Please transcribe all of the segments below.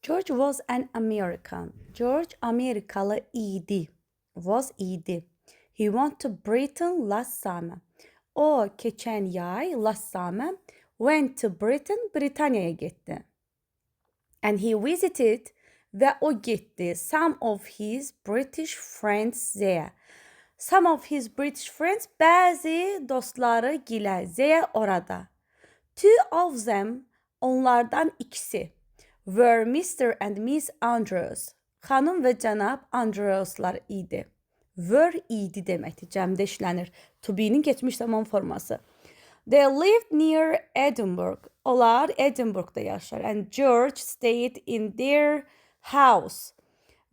George was an American. George Amerikalı idi. Was idi. He went to Britain last summer. O geçen yay last summer went to Britain, Britanya'ya gitti. And he visited ve o gitti some of his British friends there. Some of his British friends, bazı dostları gilə there orada. Two of them, onlardan ikisi, were Mr. and Miss Andrews. Xanım və cənab Andrewslar idi. Were idi deməkdir, cəmdə işlənir. To be'nin keçmiş zaman forması. They lived near Edinburgh. Onlar Edinburgh'da yaşar. And George stayed in their house.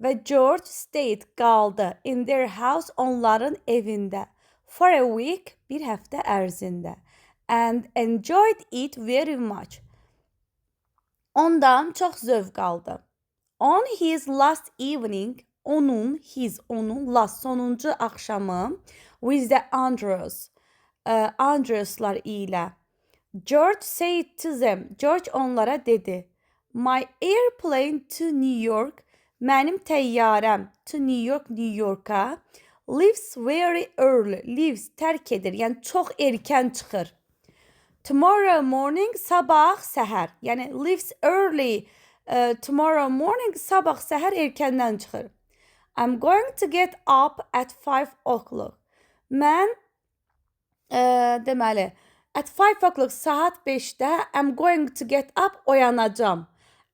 Ve George stayed qaldı in their house onların evində. For a week, bir həftə ərzində. And enjoyed it very much. Ondan çox zövq aldı. On his last evening, onun last sonuncu axşamı with the Andrewslar ilə. George said to them, George onlara dedi, my airplane to New York, mənim təyyarəm to New York'a leaves very early, leaves tərk edir, yəni çox erkən çıxır. Tomorrow morning, sabah səhər, yəni leaves early, tomorrow morning, sabah səhər erkəndən çıxır. I'm going to get up at 5 o'clock. Mən deməli, at 5 o'clock saat 5'də I'm going to get up, oyanacağım.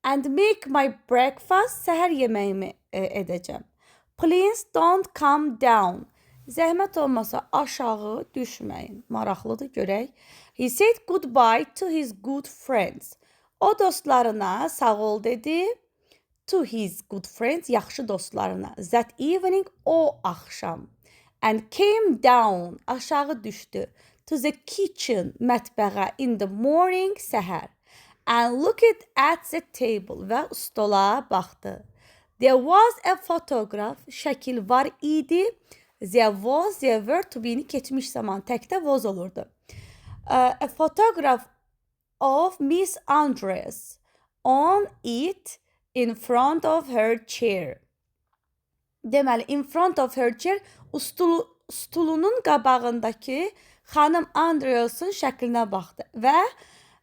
And make my breakfast, səhər yeməyimi edəcəm. Please don't come down. Zəhmət olmasa aşağı düşməyin. Maraqlıdır, görək. He said goodbye to his good friends. O dostlarına sağ ol dedi. To his good friends, yaxşı dostlarına. That evening, o axşam. And came down, aşağı düşdü. To the kitchen, mətbəxə. In the morning, səhər. And looked at the table və stola baxdı. There was a photograph, şəkil var idi. There was, there were, to be'ni keçmiş zaman təkdə was olurdu. A photograph of Miss Andrews on it in front of her chair. Deməli, in front of her chair, stulunun qabağındakı xanım Andrews'un şəklinə baxdı və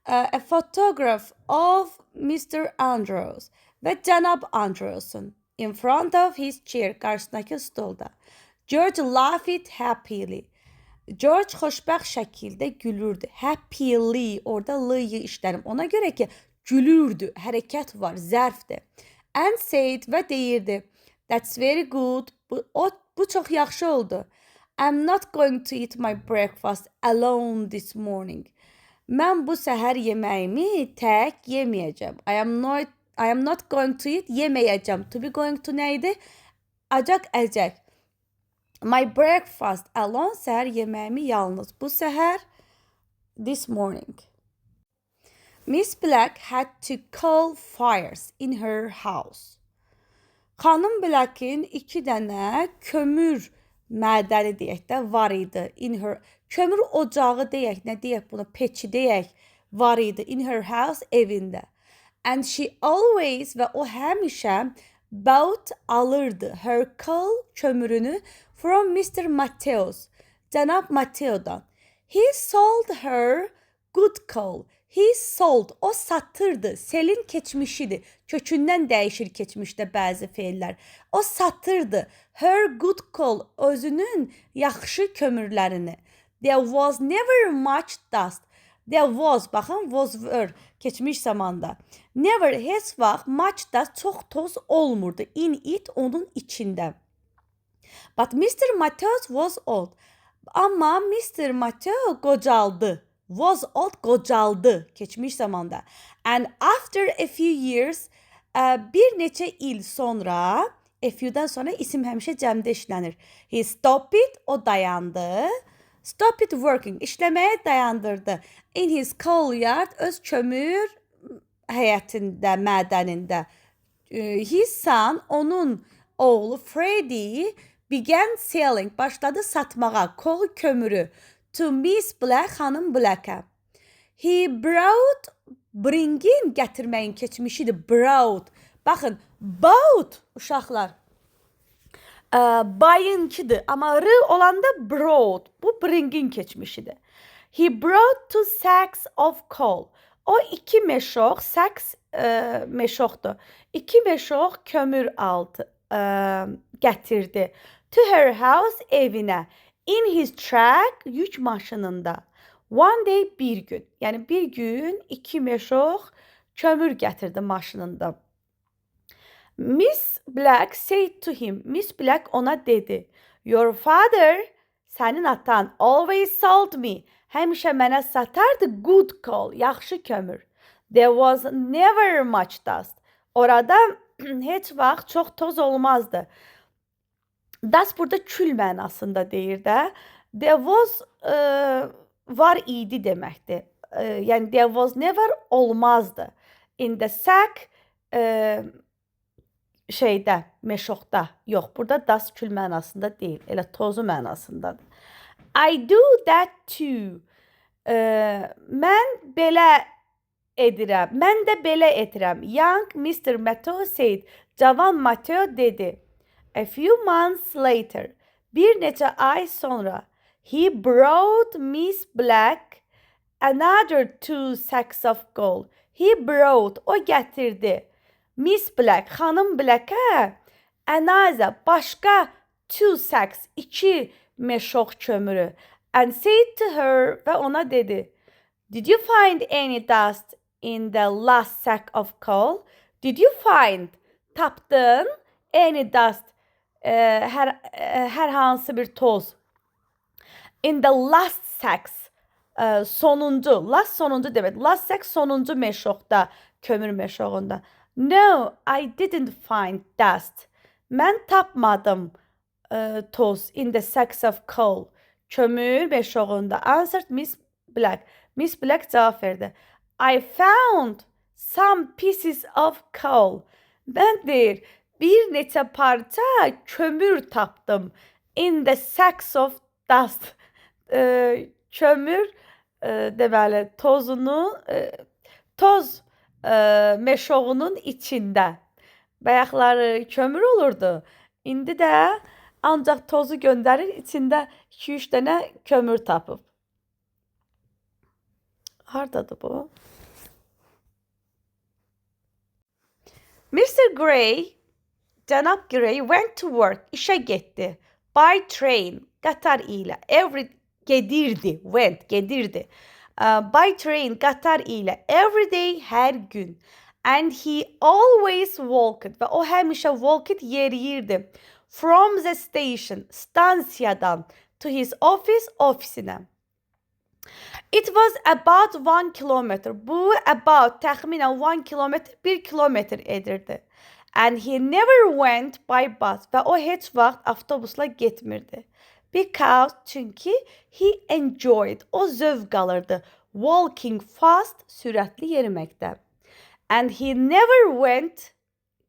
a photograph of Mr. Andrews və cənab Andrews'un in front of his chair, qarşısındakı stolda. George laughed happily. George xoşbəxt şəkildə gülürdü. Happily, orada l-yı işlərim. Ona görə ki, gülürdü, hərəkət var, zərfdir. And said və deyirdi, that's very good, bu çox yaxşı oldu. I'm not going to eat my breakfast alone this morning. Mən bu səhər yeməyimi tək yeməyəcəm. I am not going to eat, yeməyəcəm. To be going to neydi? Acaq əcək. My breakfast alone, səhər yeməyimi yalnız. Bu səhər, this morning. Miss Black had to coal fires in her house. Xanım Black'in 2 dənə kömür mədəni deyək də var idi. In her, kömür ocağı deyək, nə deyək buna, peçi deyək, var idi. In her house, evində. And she always, və o həmişə bought, alırdı her coal, kömürünü from Mr. Mateos, cənab Mateo'dan. He sold her good coal. He sold, o satırdı. Selin keçmişidir. Kökündən dəyişir keçmişdə bəzi feillər. O satırdı. Her good coal, özünün yaxşı kömürlərini. There was never much dust. There was, baxın, was were, keçmiş zamanda. Never, heç vaxt, much dust, çox toz olmurdu. In it, onun içində. But Mr. Mateos was old. Amma Mr. Mateo qocaldı. Was old, qocaldı keçmiş zamanda. And after a few years, bir neçə il sonra, a few'dan sonra isim həmişə cəmdə işlənir. He stopped it, o dayandı. Stop it working, işləməyə dayandırdı. In his coal yard, öz kömür həyətində, mədənində. His son, onun oğlu Freddie began selling, başladı satmağa coal kömürü to Miss Black, xanım Black'a. He brought, bringin, gətirməyin keçmişidir, brought. Baxın, boat uşaqlar. Buy'ınkidir. Amma r olanda brought. Bu bring'in keçmişidir. He brought 2 sacks of coal. O 2 meşoq, sacks meşoqdur. 2 meşoq kömür gətirdi. To her house, evinə. In his truck, yük maşınında. One day, bir gün. Yəni bir gün 2 meşoq kömür gətirdi maşınında. Miss Black said to him. Miss Black ona dedi. Your father, sənin atan, always sold me. Həmişə mənə satardı good coal, yaxşı kömür. There was never much dust. Orada heç vaxt çox toz olmazdı. Dust burada kül mənasında deyir də. There was var idi deməkdir. Yəni there was never olmazdı. In the sack şeydə, meşoqda. Yox, burada dust kül mənasında deyil. Elə tozu mənasındadır. I do that too. Mən belə edirəm. Mən də belə edirəm. Young Mr. Mateo said. Cavan Mateo dedi. A few months later. Bir neçə ay sonra. He brought Miss Black another 2 sacks of gold. He brought. O gətirdi. Miss Black, xanım Black'ə another, başqa 2 sacks, 2 meşoq kömürü. And said to her, və ona dedi. Did you find any dust in the last sack of coal? Did you find? Tapdın? Any dust? Hər hansı bir toz. In the last sacks. Sonuncu. Last sonuncu demək. Last sack sonuncu meşoqda. Kömür meşoğunda. No, I didn't find dust. Mən tapmadım toz in the sacks of coal. Kömür meşoğunda. Answered Miss Black. Miss Black cavab verdi. I found some pieces of coal. Mən deyir, bir neçə parça kömür tapdım. In the sacks of dust. Kömür deməli tozunu toz meşoğunun içində. Bayaqları kömür olurdu. İndi də ancaq tozu göndərir, içində 2-3 dənə kömür tapıb. Hardadır bu? Mr. Gray, Cənab Gray went to work, işə getdi. By train, qatar ilə. Gedirdi. By train, qatar ilə. Every day, hər gün. And he always walked. Və o həmişə walked yeriyirdi. From the station, stansiyadan, to his office, ofisinə. It was about 1 kilometer. Bu about təxminən 1 kilometer, 1 kilometer edirdi. And he never went by bus. Və o heç vaxt avtobusla getmirdi. Because çünki he enjoyed. O zövq alırdı. Walking fast, sürətli yeriməkdə. And he never went.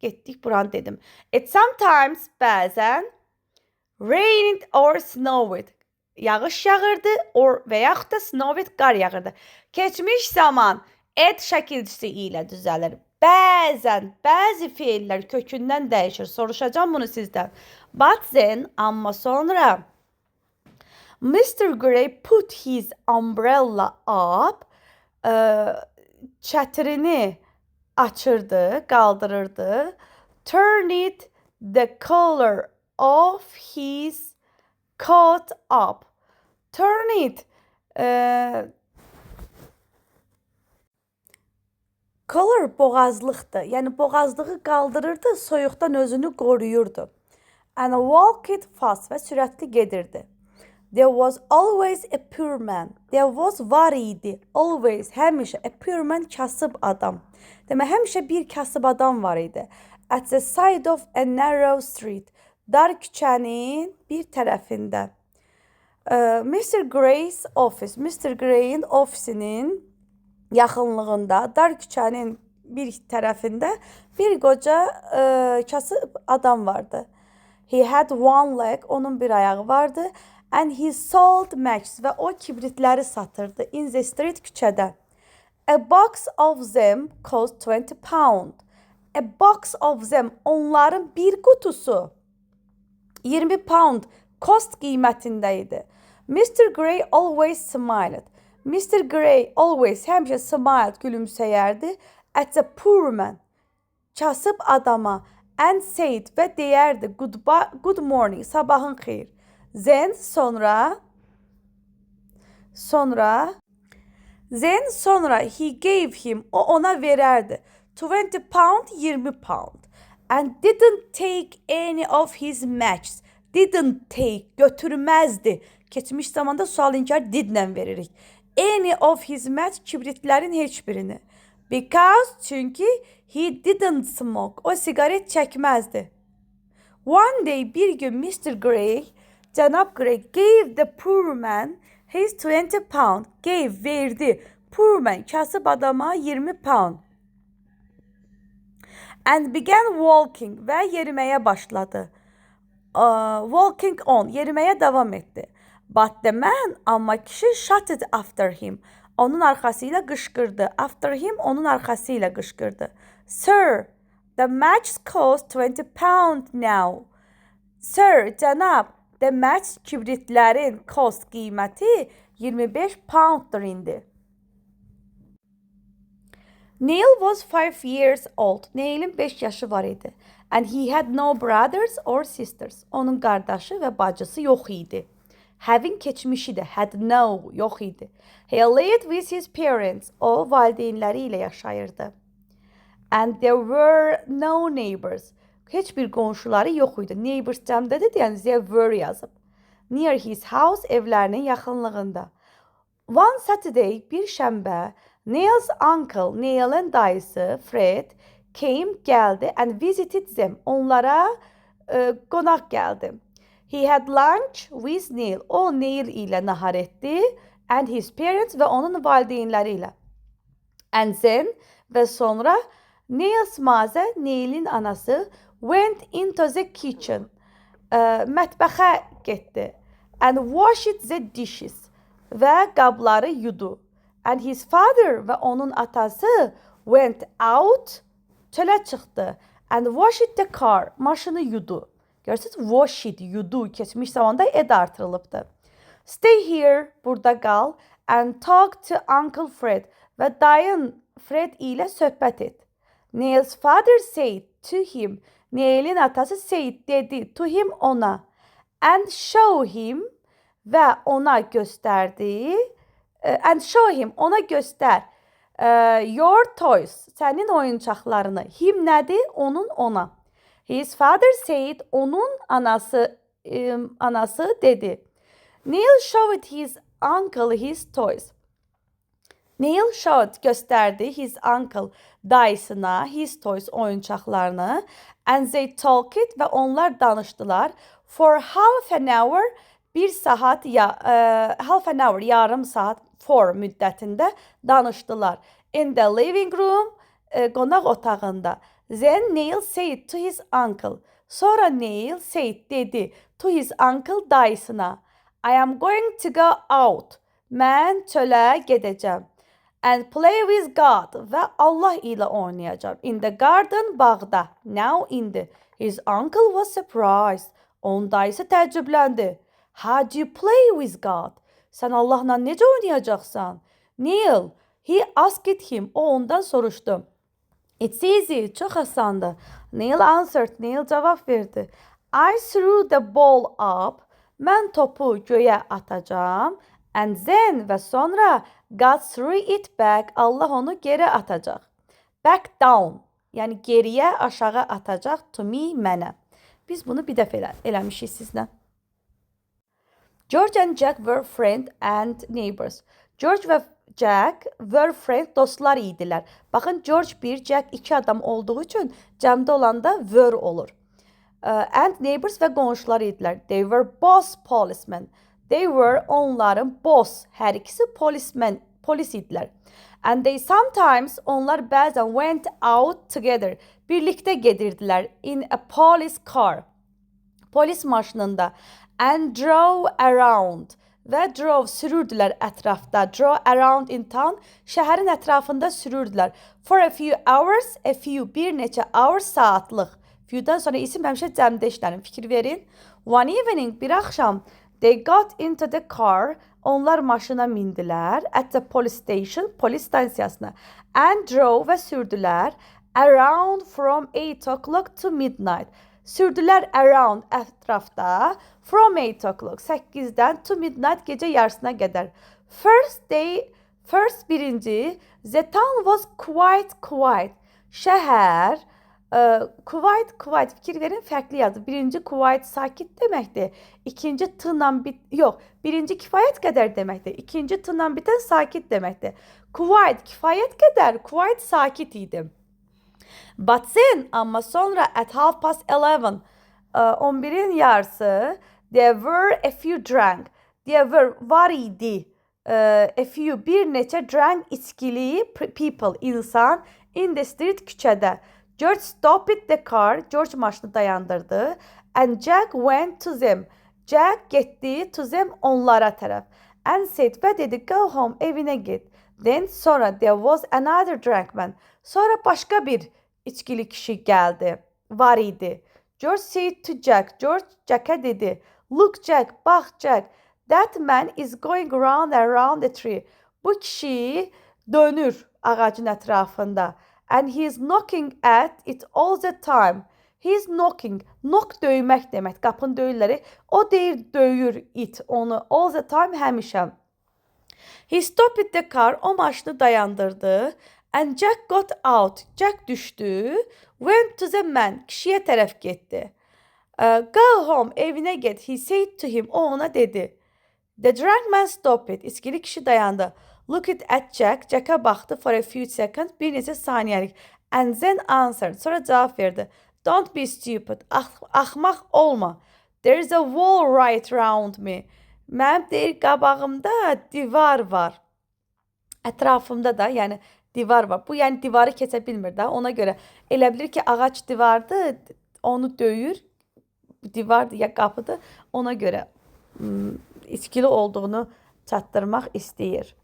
Getdik buranı dedim. It sometimes, bəzən, rained or snowed. Yağış yağırdı və yaxud da snowed, qar yağırdı. Keçmiş zaman et şəkilçisi ilə düzəlir. Bəzən, bəzi feillər kökündən dəyişir. Soruşacağım bunu sizdən. But then, amma sonra Mr. Gray put his umbrella up. Çətrini açırdı, qaldırırdı. Turn it the color of his coat up. Turn it. Color boğazlıqdır. Yəni boğazlığı qaldırırdı, soyuqdan özünü qoruyurdu. And walk it fast və sürətli gedirdi. There was always a poor man. There was var idi. Always, həmişə. A poor man, kasıb adam. Demək, həmişə bir kasıb adam var idi. At the side of a narrow street. Dar küçənin bir tərəfində. Mr. Gray's office. Mr. Gray'in ofisinin yaxınlığında, dar küçənin bir tərəfində bir qoca kasıb adam vardı. He had one leg. Onun bir ayağı vardı. And he sold matches. Və o kibritləri satırdı. In the street, küçədə. A box of them cost 20 pound. A box of them. Onların bir kutusu. 20 pound cost qiymətindəydi. Mr. Gray always smiled. Mr. Gray always həmişə smiled gülümsəyərdi at the poor man. Kasıb adama and said və deyərdi good morning, sabahın xeyir. Then sonra he gave him, o ona verərdi 20 pound, 20 pound. And didn't take any of his matches. Didn't take, götürməzdi. Keçmiş zamanda sual inkar didlə veririk. Any of his match, kibritlərin heç birini. Because, çünki he didn't smoke. O sigaret çəkməzdi. One day, bir gün Mr. Gray, Cənab Gray gave the poor man his 20 pound. Gave, verdi. Poor man, kasıb adama 20 pound. And began walking və yeriməyə başladı. Walking on, yeriməyə davam etdi. But the man, amma kişi shouted after him. Onun arxasıyla qışqırdı. After him, onun arxasıyla qışqırdı. Sir, the matches cost 20 pound now. Sir, cənab, the match kibritlərin cost qiyməti 25 pounddur indi. Neil was 5 years old. Neil'in 5 yaşı var idi. And he had no brothers or sisters. Onun qardaşı və bacısı yox idi. Having keçmişi də had no, yox idi. He lived with his parents. O valideynləri ilə yaşayırdı. And there were no neighbors. Heç bir qonşuları yox idi. Neighbors cəmdədir, yəni there were yazıb. Near his house, evlərinin yaxınlığında. One Saturday, bir şənbə, Neil's uncle, Neil'in dayısı Fred came, gəldi and visited them. Onlara qonaq gəldi. He had lunch with Neil. O Neil ilə nahar etdi and his parents və onun valideynləri ilə. And then və sonra Neil's mother, Neil'in anası went into the kitchen. Mətbəxə getdi. And washed the dishes. Və qabları yudu. And his father və onun atası went out, çölə çıxdı. And washed the car, maşını yudu. Görürsünüz, washed, yudu, keçmiş zamanda ed artırılıbdı. Stay here, burada qal, and talk to Uncle Fred və dayın Fred ilə söhbət et. Neil's father said to him, Neil'in atası said, dedi, to him, ona. And show him, və ona göstərdi. And show him, ona göstər. Your toys, sənin oyuncaqlarını. Him nədir? Onun, ona. His father said, onun anası dedi. Neil showed his uncle his toys. Neil showed, göstərdi his uncle dayısına his toys, oyuncaqlarını. And they talked və onlar danışdılar. For half an hour, bir saat, half an hour, yarım saat, for müddətində danışdılar. In the living room, qonaq otağında. Then Neil said to his uncle. Sonra Neil said, dedi, to his uncle dayısına. I am going to go out. Mən çölə gedəcəm. And play with God. Və Allah ilə oynayacağım. In the garden, bağda. Now, indi. His uncle was surprised. Onun dayısı təəccübləndi. How do you play with God? Sən Allahla necə oynayacaqsan? Neil, he asked him. O ondan soruşdu. It's easy, çox asandır. Neil answered. Neil cavab verdi. I threw the ball up. Mən topu göyə atacağım. And then və sonra God threw it back. Allah onu geri atacaq. Back down. Yəni geriyə, aşağı atacaq. To me, mənə. Biz bunu bir dəfə eləmişik sizlə. George and Jack were friends and neighbors. George və Jack were friends, dostlar idilər. Baxın, George 1, Jack 2 adam olduğu üçün cəmdə olanda were olur. And neighbors və qonşular idilər. They were both policemen. They were, onların boss, hər ikisi policemen, polis idilər. And they sometimes, onlar bəzən went out together. Birlikdə gedirdilər in a police car. Polis maşınında. And drove around və drove sürürdülər ətrafda. Drove around in town, şəhərin ətrafında sürürdülər. For a few hours, a few bir neçə hours saatlıq. Few'dan sonra isim həmişə cəmdə işlərin. Fikir verin. One evening, bir axşam, they got into the car, onlar maşına mindilər. At the police station, polis stansiyasına. And drove və sürdülər. Around from 8 o'clock to midnight. Sürdülər around ətrafda. From 8 o'clock 8-dən to midnight gecə yarısına qədər. First birinci, the town was quite quiet. Şəhər quiet fikir verin fərqli yazdı. Birinci quiet sakit deməkdir. İkinci t-la birinci kifayət qədər deməkdir. İkinci t-la bitən sakit deməkdir. Quiet kifayət qədər, quiet sakit idi. But then, amma sonra at 11:30, 11'in yarısı, there were a few drunk. There were, var idi, a few, bir neçə drunk içkili people, insan, in the street, küçədə. George stopped the car, George maşını dayandırdı, and Jack went to them. Jack getdi to them, onlara tərəf. And said, və dedi, go home, evinə get. Then sonra there was another drunk man. Sonra başqa bir içkili kişi gəldi, var idi. George said to Jack, George Jack'a dedi, look Jack, bax Jack, that man is going round and round the tree. Bu kişi dönür ağacın ətrafında. And he is knocking at it all the time. He is knocking, knock döymək demək, qapını döyürləri. O deyir, döyür it onu all the time, həmişə. He stopped the car, o maşını dayandırdı. And Jack got out. Jack düşdü. Went to the man. Kişiyə tərəf getdi. Go home. Evinə get. He said to him. O ona dedi. The drunk man stopped. İçkili kişi dayandı. Looked at Jack. Jack'a baxdı for a few seconds. Bir neçə saniyəlik. And then answered. Sonra cavab verdi. Don't be stupid. Axmaq olma. There is a wall right round me. Mənim deyir qabağımda divar var. Ətrafımda da, yəni divar var. Bu yəni divarı keçə bilmir də. Ona görə elə bilir ki, ağac divardır, onu döyür. Divardır ya qapıdır. Ona görə içkili olduğunu çatdırmaq istəyir.